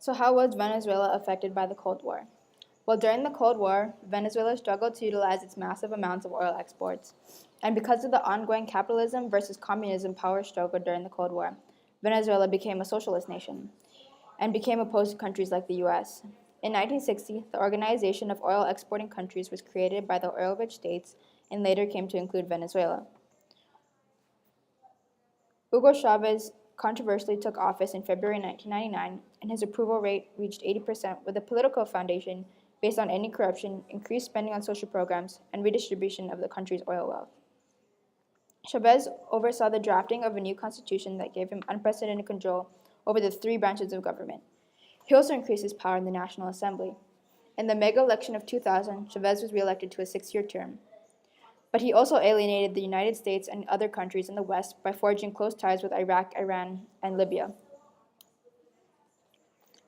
So how was Venezuela affected by the Cold War? Well, during the Cold War, Venezuela struggled to utilize its massive amounts of oil exports. And because of the ongoing capitalism versus communism power struggle during the Cold War, Venezuela became a socialist nation and became opposed to countries like the US. In 1960, the Organization of Oil Exporting Countries was created by the oil-rich states and later came to include Venezuela. Hugo Chavez controversially took office in February 1999, and his approval rate reached 80% with a political foundation based on ending corruption, increased spending on social programs, and redistribution of the country's oil wealth. Chavez oversaw the drafting of a new constitution that gave him unprecedented control over the three branches of government. He also increased his power in the National Assembly. In the mega election of 2000, Chavez was reelected to a 6-year term. But he also alienated the United States and other countries in the West by forging close ties with Iraq, Iran, and Libya.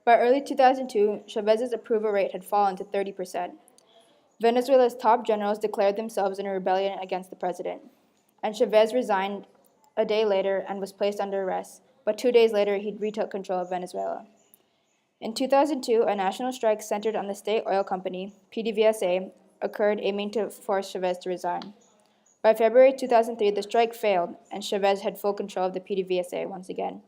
By early 2002, Chavez's approval rate had fallen to 30%. Venezuela's top generals declared themselves in a rebellion against the president, and Chavez resigned a day later and was placed under arrest, but 2 days later he retook control of Venezuela. In 2002, a national strike centered on the state oil company, PDVSA, occurred aiming to force Chavez to resign. By February 2003, the strike failed, and Chavez had full control of the PDVSA once again.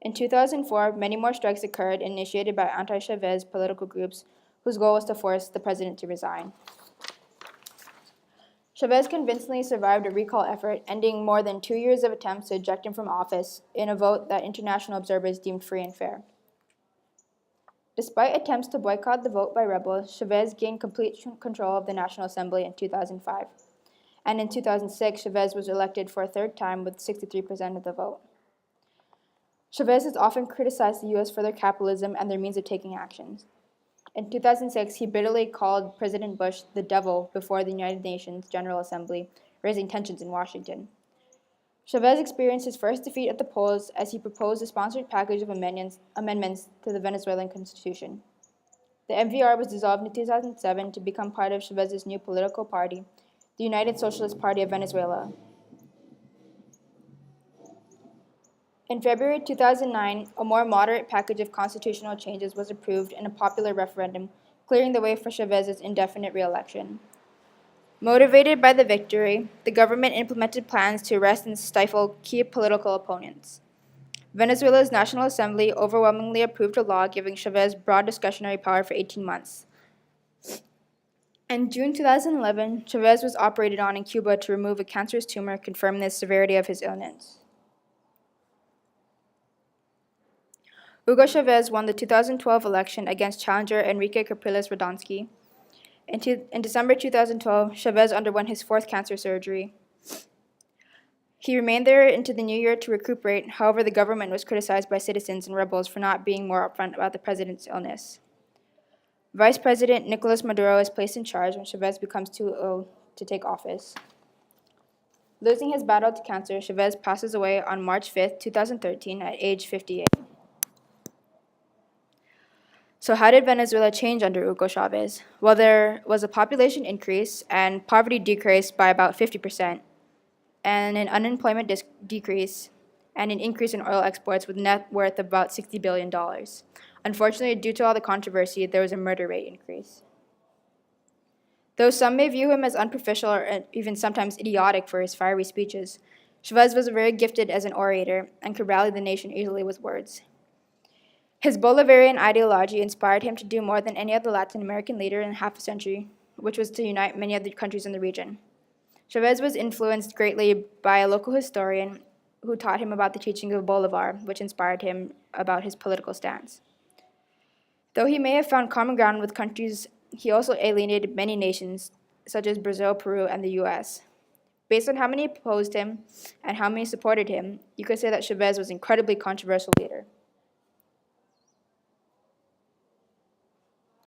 In 2004, many more strikes occurred initiated by anti-Chavez political groups whose goal was to force the president to resign. Chavez convincingly survived a recall effort, ending more than 2 years of attempts to eject him from office in a vote that international observers deemed free and fair. Despite attempts to boycott the vote by rebels, Chavez gained complete control of the National Assembly in 2005. And in 2006, Chavez was elected for a third time with 63% of the vote. Chavez has often criticized the U.S. for their capitalism and their means of taking actions. In 2006, he bitterly called President Bush the devil before the United Nations General Assembly, raising tensions in Washington. Chavez experienced his first defeat at the polls as he proposed a sponsored package of amendments to the Venezuelan constitution. The MVR was dissolved in 2007 to become part of Chavez's new political party, the United Socialist Party of Venezuela. In February 2009, a more moderate package of constitutional changes was approved in a popular referendum, clearing the way for Chavez's indefinite re-election. Motivated by the victory, the government implemented plans to arrest and stifle key political opponents. Venezuela's National Assembly overwhelmingly approved a law giving Chavez broad discretionary power for 18 months. In June 2011, Chavez was operated on in Cuba to remove a cancerous tumor, confirming the severity of his illness. Hugo Chavez won the 2012 election against challenger Enrique Capriles Radonsky. In December 2012, Chavez underwent his fourth cancer surgery. He remained there into the new year to recuperate. However, the government was criticized by citizens and rebels for not being more upfront about the president's illness. Vice President Nicolas Maduro is placed in charge when Chavez becomes too ill to take office. Losing his battle to cancer, Chavez passes away on March 5, 2013 at age 58. So how did Venezuela change under Hugo Chavez? Well, there was a population increase and poverty decreased by about 50%, and an unemployment decrease, and an increase in oil exports with net worth of about $60 billion. Unfortunately, due to all the controversy, there was a murder rate increase. Though some may view him as unprofessional or even sometimes idiotic for his fiery speeches, Chavez was very gifted as an orator and could rally the nation easily with words. His Bolivarian ideology inspired him to do more than any other Latin American leader in half a century, which was to unite many other countries in the region. Chavez was influenced greatly by a local historian who taught him about the teaching of Bolivar, which inspired him about his political stance. Though he may have found common ground with countries, he also alienated many nations, such as Brazil, Peru, and the US. Based on how many opposed him and how many supported him, you could say that Chavez was an incredibly controversial leader.